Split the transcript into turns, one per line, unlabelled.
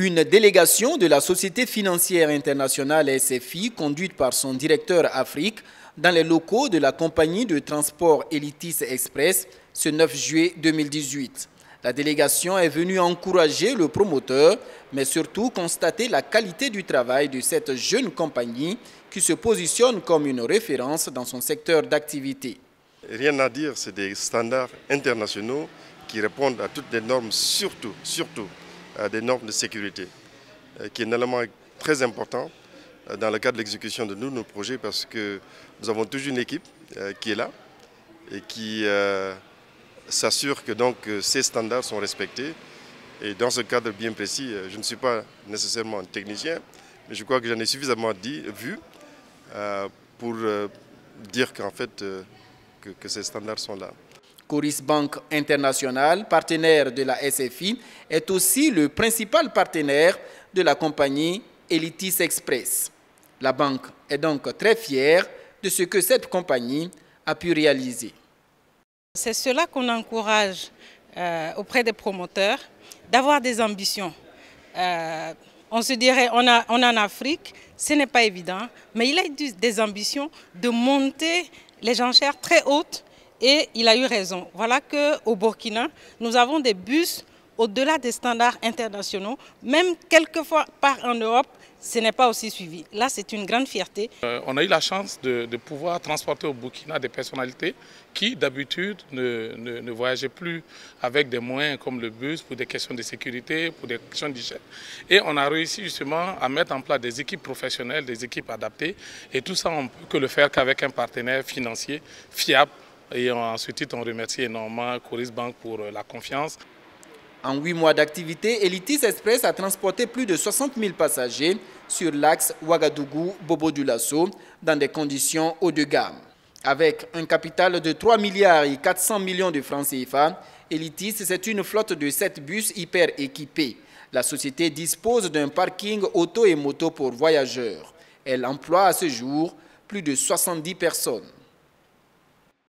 Une délégation de la Société financière internationale SFI, conduite par son directeur Afrique, dans les locaux de la compagnie de transport Elitis Express ce 9 juillet 2018. La délégation est venue encourager le promoteur, mais surtout constater la qualité du travail de cette jeune compagnie qui se positionne comme une référence dans son secteur d'activité.
Rien à dire, c'est des standards internationaux qui répondent à toutes les normes, surtout à des normes de sécurité, qui est un élément très important dans le cadre de l'exécution de nos projets parce que nous avons toujours une équipe qui est là et qui s'assure que donc ces standards sont respectés. Et dans ce cadre bien précis, je ne suis pas nécessairement un technicien, mais je crois que j'en ai suffisamment vu pour dire qu'en fait que ces standards sont là.
Coris Bank International, partenaire de la SFI, est aussi le principal partenaire de la compagnie Elitis Express. La banque est donc très fière de ce que cette compagnie a pu réaliser.
C'est cela qu'on encourage auprès des promoteurs, d'avoir des ambitions. On se dirait, on est en Afrique, ce n'est pas évident, mais il a eu des ambitions de monter les enchères très hautes et il a eu raison. Voilà qu'au Burkina, nous avons des bus au-delà des standards internationaux, même quelquefois en Europe, ce n'est pas aussi suivi. Là, c'est une grande fierté.
On a eu la chance de pouvoir transporter au Burkina des personnalités qui, d'habitude, ne voyageaient plus avec des moyens comme le bus pour des questions de sécurité, pour des questions d'hygiène. Et on a réussi justement à mettre en place des équipes professionnelles, des équipes adaptées. Et tout ça, on ne peut que le faire qu'avec un partenaire financier fiable. Et ensuite, on remercie énormément Coris Bank pour la confiance.
En 8 mois d'activité, Elitis Express a transporté plus de 60 000 passagers sur l'axe Ouagadougou-Bobo-Dioulasso dans des conditions haut de gamme. Avec un capital de 3 milliards et 400 millions de francs CFA, Elitis, c'est une flotte de 7 bus hyper équipés. La société dispose d'un parking auto et moto pour voyageurs. Elle emploie à ce jour plus de 70 personnes.